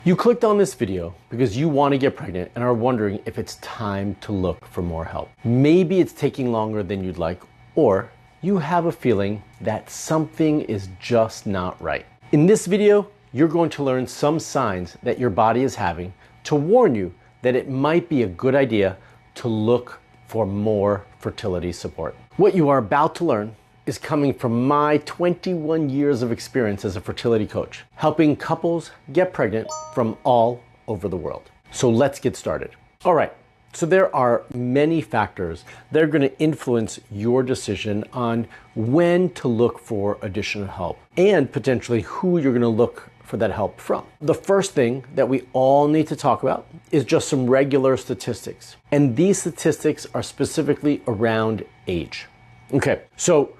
You clicked on this video because you want to get pregnant and are wondering if it's time to look for more help. Maybe it's taking longer than you'd like, or you have a feeling that something is just not right. In this video, you're going to learn some signs that your body is having to warn you that it might be a good idea to look for more fertility support. What you are about to learn is coming from my 21 years of experience as a fertility coach, helping couples get pregnant from all over the world. So let's get started. All right, so there are many factors that are going to influence your decision on when to look for additional help and potentially who you're going to look for that help from. The first thing that we all need to talk about is just some regular statistics. And these statistics are specifically around age. Okay, so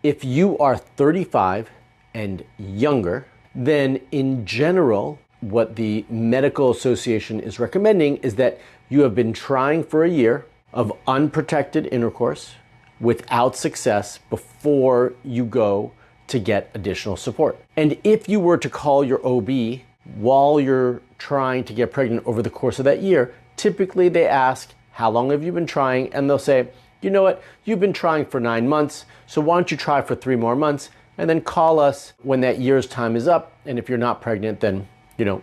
if you are 35 and younger, then in general, what the Medical Association is recommending is that you have been trying for a year of unprotected intercourse without success before you go to get additional support. And if you were to call your OB while you're trying to get pregnant over the course of that year, typically they ask, how long have you been trying? And they'll say, you know what, you've been trying for 9 months, so why don't you try for 3 more months and then call us when that year's time is up. And if you're not pregnant, then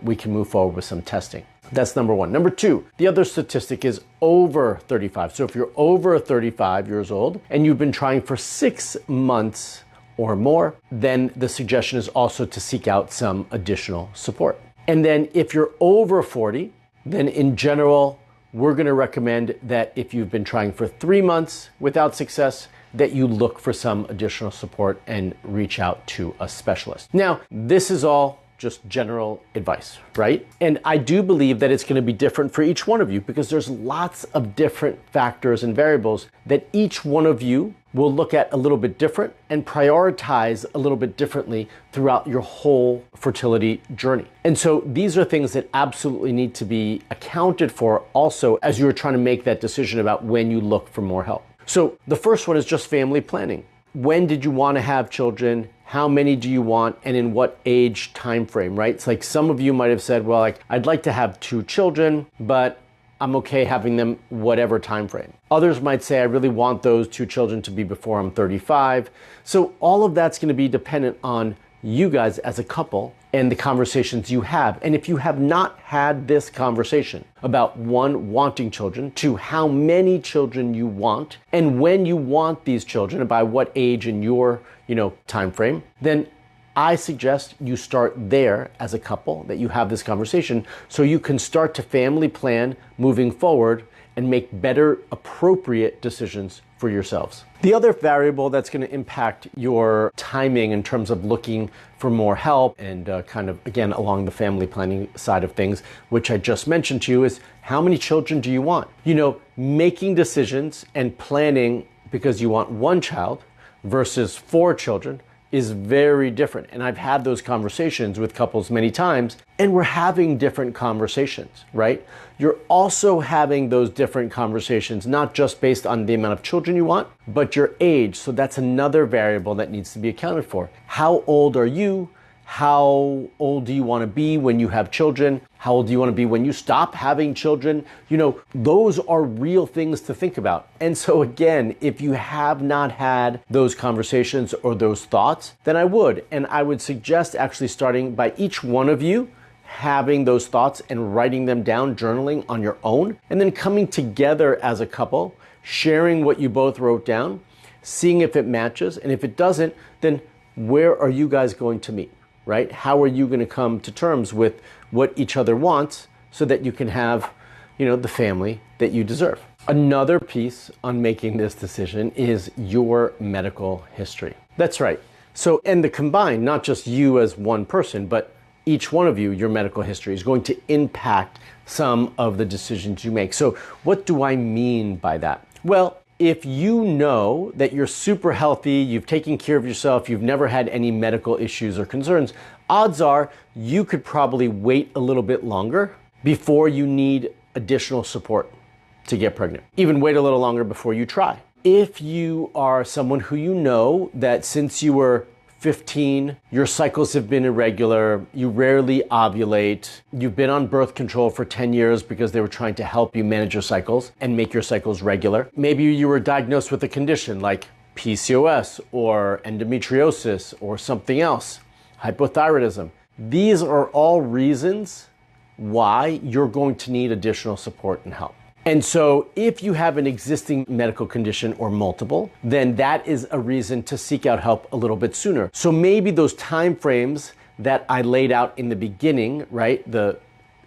we can move forward with some testing. That's number one. Number two, the other statistic is over 35. So if you're over 35 years old and you've been trying for 6 months or more, then the suggestion is also to seek out some additional support. And then if you're over 40, then in general, we're going to recommend that if you've been trying for 3 months without success, that you look for some additional support and reach out to a specialist. Now, this is all just general advice, right? And I do believe that it's going to be different for each one of you because there's lots of different factors and variables that each one of you will look at a little bit different and prioritize a little bit differently throughout your whole fertility journey. And so these are things that absolutely need to be accounted for also as you're trying to make that decision about when you look for more help. So the first one is just family planning. When did you want to have children? How many do you want? And in what age time frame, right? It's like some of you might have said, well, I'd like to have 2 children, but I'm okay having them whatever time frame. Others might say, I really want those 2 children to be before I'm 35. So all of that's going to be dependent on you guys as a couple and the conversations you have. And if you have not had this conversation about 1, wanting children, 2, how many children you want, and when you want these children, and by what age in your time frame, then I suggest you start there as a couple, that you have this conversation so you can start to family plan moving forward and make better, appropriate decisions for yourselves. The other variable that's going to impact your timing in terms of looking for more help and kind of, again, along the family planning side of things, which I just mentioned to you, is how many children do you want? Making decisions and planning because you want 1 child versus 4 children is very different. And I've had those conversations with couples many times, and we're having different conversations, right? You're also having those different conversations, not just based on the amount of children you want, but your age. So that's another variable that needs to be accounted for. How old are you? How old do you want to be when you have children? How old do you want to be when you stop having children? Those are real things to think about. And so again, if you have not had those conversations or those thoughts, then I would suggest actually starting by each one of you having those thoughts and writing them down, journaling on your own, and then coming together as a couple, sharing what you both wrote down, seeing if it matches. And if it doesn't, then where are you guys going to meet? Right? How are you going to come to terms with what each other wants so that you can have, the family that you deserve? Another piece on making this decision is your medical history. That's right. So, and the combined, not just you as one person, but each one of you, your medical history is going to impact some of the decisions you make. So what do I mean by that? Well, if you know that you're super healthy, you've taken care of yourself, you've never had any medical issues or concerns, odds are you could probably wait a little bit longer before you need additional support to get pregnant. Even wait a little longer before you try. If you are someone who that since you were 15, your cycles have been irregular, you rarely ovulate, you've been on birth control for 10 years because they were trying to help you manage your cycles and make your cycles regular. Maybe you were diagnosed with a condition like PCOS or endometriosis or something else, hypothyroidism. These are all reasons why you're going to need additional support and help. And so if you have an existing medical condition or multiple, then that is a reason to seek out help a little bit sooner. So maybe those time frames that I laid out in the beginning, right?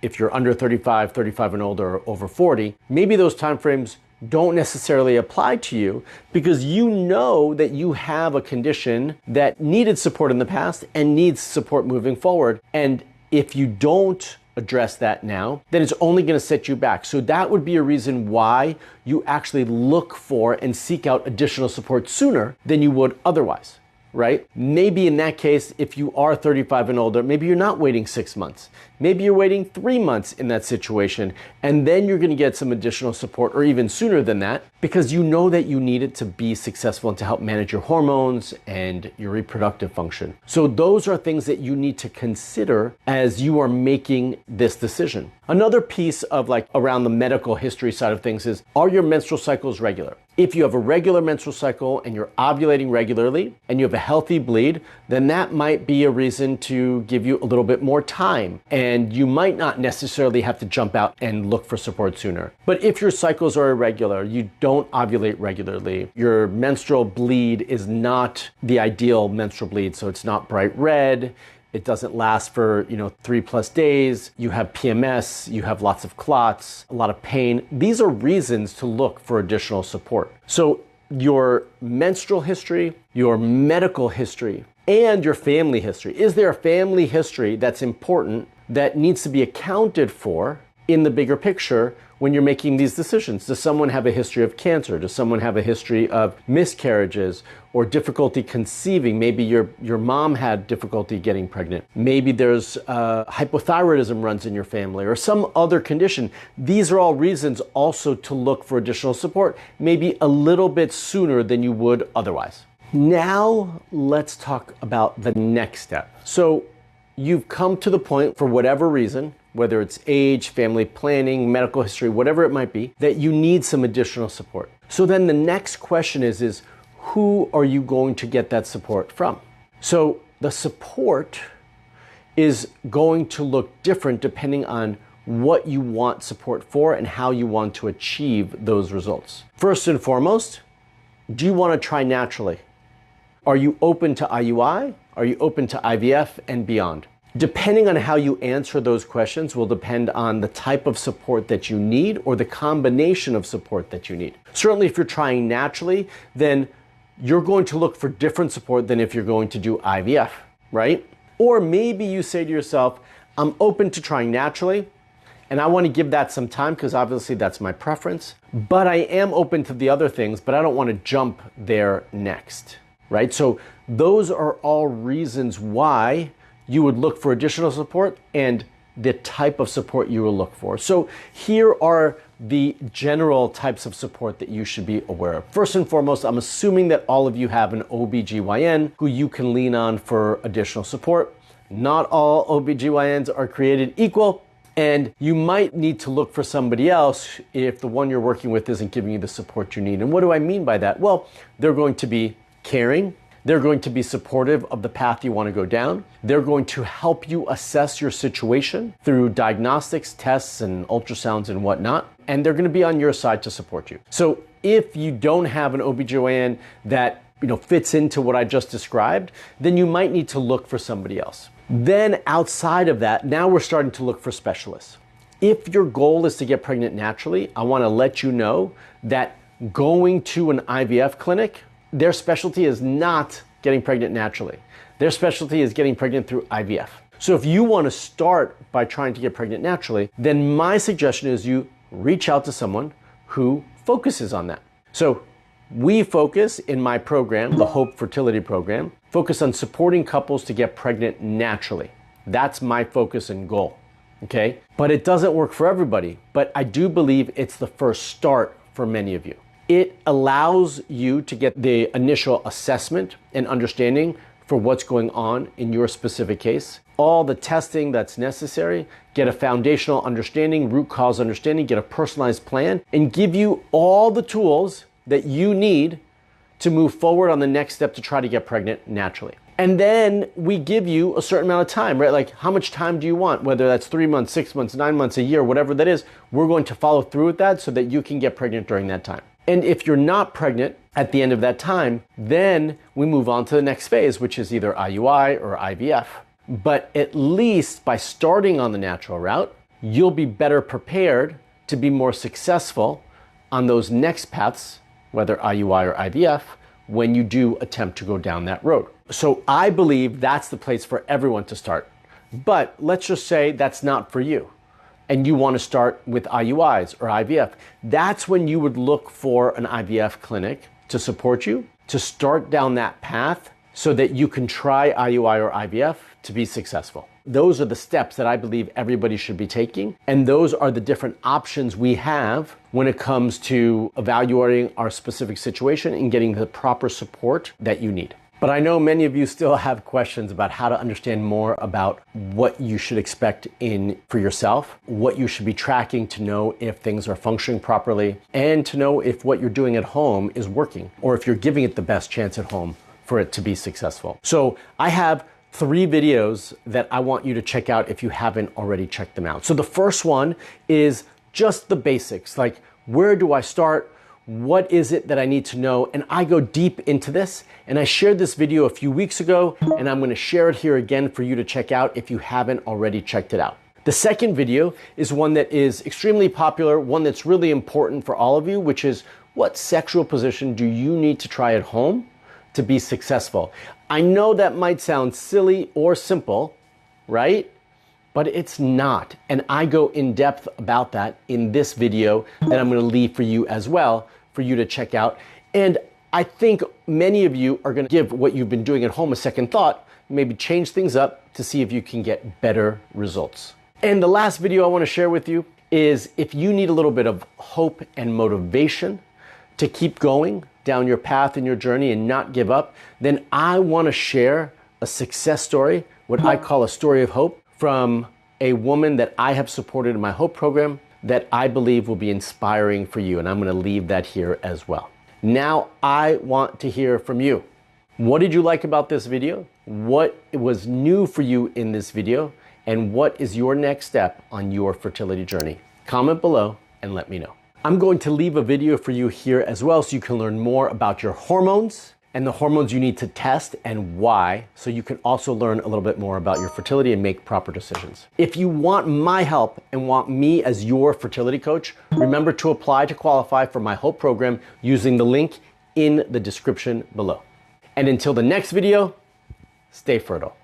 If you're under 35, 35 and older, or over 40, maybe those time frames don't necessarily apply to you because you know that you have a condition that needed support in the past and needs support moving forward. And if you don't address that now, then it's only going to set you back. So that would be a reason why you actually look for and seek out additional support sooner than you would otherwise, right? Maybe in that case, if you are 35 and older, maybe you're not waiting 6 months. Maybe you're waiting 3 months in that situation, and then you're going to get some additional support, or even sooner than that, because you know that you need it to be successful and to help manage your hormones and your reproductive function. So those are things that you need to consider as you are making this decision. Another piece of around the medical history side of things is, are your menstrual cycles regular? If you have a regular menstrual cycle and you're ovulating regularly and you have a healthy bleed, then that might be a reason to give you a little bit more time. And you might not necessarily have to jump out and look for support sooner. But if your cycles are irregular, you don't ovulate regularly, your menstrual bleed is not the ideal menstrual bleed, so it's not bright red, it doesn't last for 3+ days, you have PMS, you have lots of clots, a lot of pain. These are reasons to look for additional support. So your menstrual history, your medical history, and your family history. Is there a family history that's important that needs to be accounted for in the bigger picture when you're making these decisions? Does someone have a history of cancer? Does someone have a history of miscarriages or difficulty conceiving? Maybe your mom had difficulty getting pregnant. Maybe there's hypothyroidism runs in your family or some other condition. These are all reasons also to look for additional support, maybe a little bit sooner than you would otherwise. Now let's talk about the next step. So you've come to the point, for whatever reason, whether it's age, family planning, medical history, whatever it might be, that you need some additional support. So then the next question is who are you going to get that support from? So the support is going to look different depending on what you want support for and how you want to achieve those results. First and foremost, do you want to try naturally? Are you open to IUI? Are you open to IVF and beyond? Depending on how you answer those questions will depend on the type of support that you need or the combination of support that you need. Certainly if you're trying naturally, then you're going to look for different support than if you're going to do IVF, right? Or maybe you say to yourself, I'm open to trying naturally, and I want to give that some time because obviously that's my preference, but I am open to the other things, but I don't want to jump there next, right? So those are all reasons why you would look for additional support and the type of support you will look for. So here are the general types of support that you should be aware of. First and foremost, I'm assuming that all of you have an OBGYN who you can lean on for additional support. Not all OBGYNs are created equal, and you might need to look for somebody else if the one you're working with isn't giving you the support you need. And what do I mean by that? Well, they're going to be caring. They're going to be supportive of the path you want to go down. They're going to help you assess your situation through diagnostics, tests, and ultrasounds and whatnot. And they're going to be on your side to support you. So if you don't have an OBGYN that fits into what I just described, then you might need to look for somebody else. Then outside of that, now we're starting to look for specialists. If your goal is to get pregnant naturally, I want to let you know that going to an IVF clinic, their specialty is not getting pregnant naturally. Their specialty is getting pregnant through IVF. So if you want to start by trying to get pregnant naturally, then my suggestion is you reach out to someone who focuses on that. So we focus in my program, the Hope Fertility Program, focus on supporting couples to get pregnant naturally. That's my focus and goal, okay? But it doesn't work for everybody, but I do believe it's the first start for many of you. It allows you to get the initial assessment and understanding for what's going on in your specific case, all the testing that's necessary, get a foundational understanding, root cause understanding, get a personalized plan, and give you all the tools that you need to move forward on the next step to try to get pregnant naturally. And then we give you a certain amount of time, right? Like, how much time do you want? Whether that's 3 months, 6 months, 9 months, a year, whatever that is, we're going to follow through with that so that you can get pregnant during that time. And if you're not pregnant at the end of that time, then we move on to the next phase, which is either IUI or IVF. But at least by starting on the natural route, you'll be better prepared to be more successful on those next paths, whether IUI or IVF, when you do attempt to go down that road. So I believe that's the place for everyone to start. But let's just say that's not for you and you want to start with IUIs or IVF. That's when you would look for an IVF clinic to support you, to start down that path so that you can try IUI or IVF to be successful. Those are the steps that I believe everybody should be taking. And those are the different options we have when it comes to evaluating our specific situation and getting the proper support that you need. But I know many of you still have questions about how to understand more about what you should expect for yourself, what you should be tracking to know if things are functioning properly, and to know if what you're doing at home is working, or if you're giving it the best chance at home for it to be successful. So I have 3 videos that I want you to check out if you haven't already checked them out. So the first one is just the basics, like, where do I start? What is it that I need to know? And I go deep into this, and I shared this video a few weeks ago, and I'm going to share it here again for you to check out if you haven't already checked it out. The second video is one that is extremely popular, one that's really important for all of you, which is, what sexual position do you need to try at home to be successful? I know that might sound silly or simple, right? But it's not. And I go in depth about that in this video that I'm going to leave for you as well, for you to check out. And I think many of you are going to give what you've been doing at home a second thought, maybe change things up to see if you can get better results. And the last video I want to share with you is, if you need a little bit of hope and motivation to keep going down your path and your journey and not give up, then I want to share a success story, what I call a story of hope, from a woman that I have supported in my Hope program that I believe will be inspiring for you. And I'm going to leave that here as well. Now I want to hear from you. What did you like about this video? What was new for you in this video? And what is your next step on your fertility journey? Comment below and let me know. I'm going to leave a video for you here as well so you can learn more about your hormones and the hormones you need to test and why, so you can also learn a little bit more about your fertility and make proper decisions. If you want my help and want me as your fertility coach, remember to apply to qualify for my Hope program using the link in the description below. And until the next video, stay fertile.